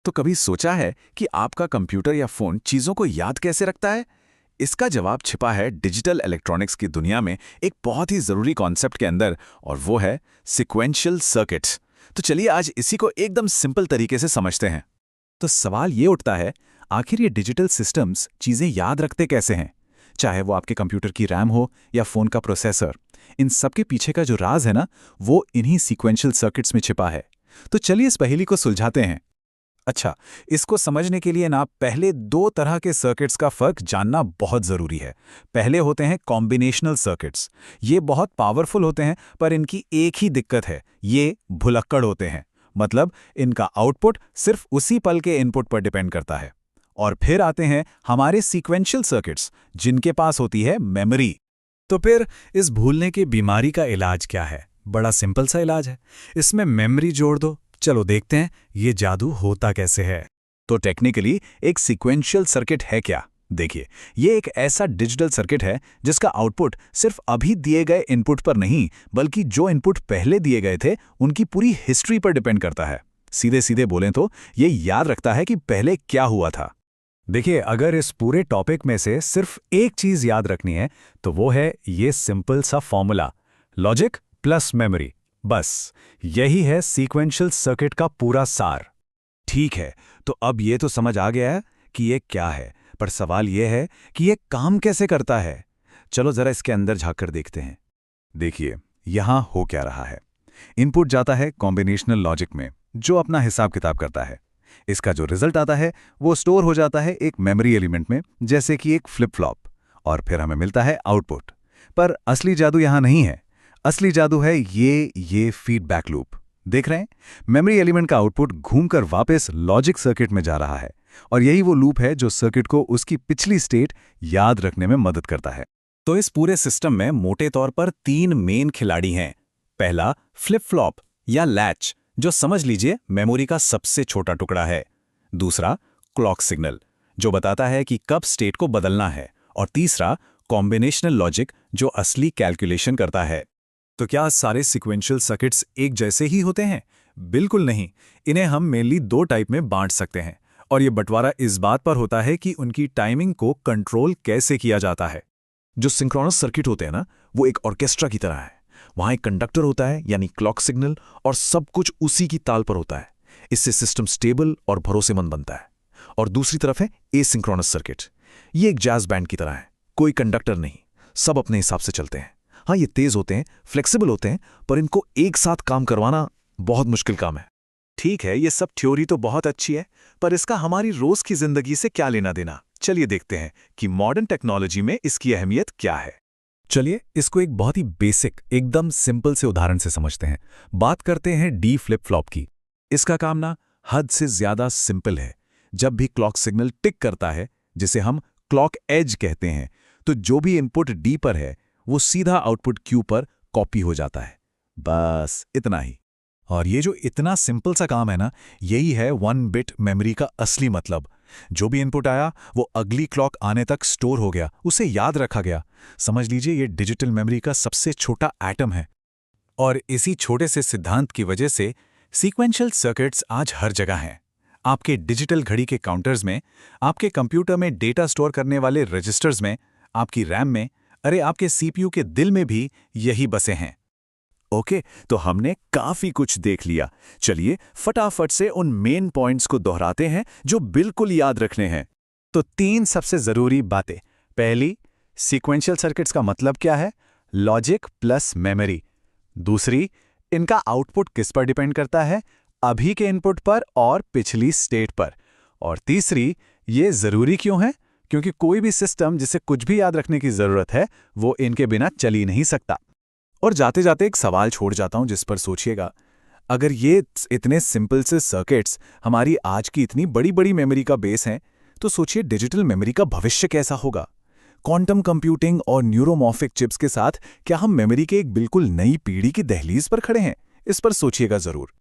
तो कभी सोचा है कि आपका कंप्यूटर या फोन चीजों को याद कैसे रखता है? इसका जवाब छिपा है डिजिटल इलेक्ट्रॉनिक्स की दुनिया में एक बहुत ही जरूरी कॉन्सेप्ट के अंदर, और वो है सीक्वेंशियल सर्किट्स। तो चलिए आज इसी को एकदम सिंपल तरीके से समझते हैं। तो सवाल ये उठता है, आखिर ये डिजिटल सिस्टम्स चीजें याद रखते कैसे हैं? चाहे वो आपके कंप्यूटर की रैम हो या फोन का प्रोसेसर, इन सब के पीछे का जो राज है ना, वो इन्हीं सीक्वेंशियल सर्किट्स में छिपा है। तो चलिए इस पहेली को सुलझाते हैं। अच्छा, इसको समझने के लिए ना पहले दो तरह के सर्किट्स का फर्क जानना बहुत जरूरी है। पहले होते हैं कॉम्बिनेशनल सर्किट्स। ये बहुत पावरफुल होते हैं, पर इनकी एक ही दिक्कत है, ये भुलक्कड़ होते हैं। मतलब इनका आउटपुट सिर्फ उसी पल के इनपुट पर डिपेंड करता है। और फिर आते हैं हमारे सीक्वेंशियल सर्किट्स, जिनके पास होती है मेमोरी। तो फिर इस भूलने की बीमारी का इलाज क्या है? बड़ा सिंपल सा इलाज है, इसमें मेमोरी जोड़ दो। चलो देखते हैं ये जादू होता कैसे है। तो टेक्निकली एक सीक्वेंशियल सर्किट है क्या? देखिए, ये एक ऐसा डिजिटल सर्किट है जिसका आउटपुट सिर्फ अभी दिए गए इनपुट पर नहीं, बल्कि जो इनपुट पहले दिए गए थे उनकी पूरी हिस्ट्री पर डिपेंड करता है। सीधे सीधे बोलें तो ये याद रखता है कि पहले क्या हुआ था। देखिए, अगर इस पूरे टॉपिक में से सिर्फ एक चीज याद रखनी है तो वो है ये सिंपल सा फॉर्मूला, लॉजिक प्लस मेमोरी। बस यही है सीक्वेंशियल सर्किट का पूरा सार। ठीक है, तो अब ये तो समझ आ गया है कि ये क्या है, पर सवाल ये है कि ये काम कैसे करता है। चलो जरा इसके अंदर झांककर देखते हैं। देखिए, यहां हो क्या रहा है। इनपुट जाता है कॉम्बिनेशनल लॉजिक में, जो अपना हिसाब किताब करता है। इसका जो रिजल्ट आता है वो स्टोर हो जाता है एक मेमोरी एलिमेंट में, जैसे कि एक फ्लिप फ्लॉप, और फिर हमें मिलता है आउटपुट। पर असली जादू यहां नहीं है। असली जादू है ये फीडबैक लूप। देख रहे हैं, मेमोरी एलिमेंट का आउटपुट घूमकर वापस लॉजिक सर्किट में जा रहा है, और यही वो लूप है जो सर्किट को उसकी पिछली स्टेट याद रखने में मदद करता है। तो इस पूरे सिस्टम में मोटे तौर पर तीन मेन खिलाड़ी हैं। पहला फ्लिप फ्लॉप या लैच, जो समझ लीजिए मेमोरी का सबसे छोटा टुकड़ा है। दूसरा क्लॉक सिग्नल, जो बताता है कि कब स्टेट को बदलना है। और तीसरा कॉम्बिनेशनल लॉजिक, जो असली कैलकुलेशन करता है। तो क्या सारे सीक्वेंशियल सर्किट्स एक जैसे ही होते हैं? बिल्कुल नहीं। इन्हें हम मेनली दो टाइप में बांट सकते हैं, और ये बंटवारा इस बात पर होता है कि उनकी टाइमिंग को कंट्रोल कैसे किया जाता है। जो सिंक्रोनस सर्किट होते हैं ना, वो एक ऑर्केस्ट्रा की तरह है। वहां एक कंडक्टर होता है, यानी क्लॉक सिग्नल, और सब कुछ उसी की ताल पर होता है। इससे सिस्टम स्टेबल और भरोसेमंद बनता है। और दूसरी तरफ है एसिंक्रोनस सर्किट। ये एक जैज बैंड की तरह है, कोई कंडक्टर नहीं, सब अपने हिसाब से चलते हैं। हाँ, ये तेज होते हैं, फ्लेक्सिबल होते हैं, पर इनको एक साथ काम करवाना बहुत मुश्किल काम है। ठीक है, ये सब थ्योरी तो बहुत अच्छी है, पर इसका हमारी रोज की जिंदगी से क्या लेना देना? चलिए देखते हैं कि मॉडर्न टेक्नोलॉजी में इसकी अहमियत क्या है। चलिए इसको एक बहुत ही बेसिक, एकदम सिंपल से उदाहरण से समझते हैं। बात करते हैं डी फ्लिप फ्लॉप की। इसका काम ना हद से ज्यादा सिंपल है। जब भी क्लॉक सिग्नल टिक करता है, जिसे हम क्लॉक एज कहते हैं, तो जो भी इनपुट डी पर है वो सीधा आउटपुट क्यू पर कॉपी हो जाता है। बस इतना ही। और ये जो इतना सिंपल सा काम है ना, यही है 1 बिट मेमोरी का असली मतलब। जो भी इनपुट आया वो अगली क्लॉक आने तक स्टोर हो गया, उसे याद रखा गया। समझ लीजिए ये डिजिटल मेमोरी का सबसे छोटा एटम है। और इसी छोटे से सिद्धांत की वजह से सीक्वेंशियल सर्किट्स आज हर जगह हैं। आपके डिजिटल घड़ी के काउंटर्स में, आपके कंप्यूटर में डेटा स्टोर करने वाले रजिस्टर्स में, आपकी रैम में, अरे आपके सीपीयू के दिल में भी यही बसे हैं। ओके, तो हमने काफी कुछ देख लिया। चलिए फटाफट से उन मेन पॉइंट्स को दोहराते हैं जो बिल्कुल याद रखने हैं। तो 3 सबसे जरूरी बातें। पहली, सीक्वेंशियल सर्किट्स का मतलब क्या है? Logic plus memory. दूसरी, इनका आउटपुट किस पर डिपेंड करता है? अभी के इनपुट पर और पिछली स्टेट पर। और तीसरी, ये जरूरी क्यों है? क्योंकि कोई भी सिस्टम जिसे कुछ भी याद रखने की जरूरत है, वो इनके बिना चल ही नहीं सकता। और जाते जाते एक सवाल छोड़ जाता हूं जिस पर सोचिएगा। अगर ये इतने सिंपल से सर्किट्स हमारी आज की इतनी बड़ी बड़ी मेमोरी का बेस हैं, तो सोचिए डिजिटल मेमोरी का भविष्य कैसा होगा। क्वांटम कंप्यूटिंग और न्यूरोमॉर्फिक चिप्स के साथ क्या हम मेमोरी के एक बिल्कुल नई पीढ़ी की दहलीज पर खड़े हैं? इस पर सोचिएगा जरूर।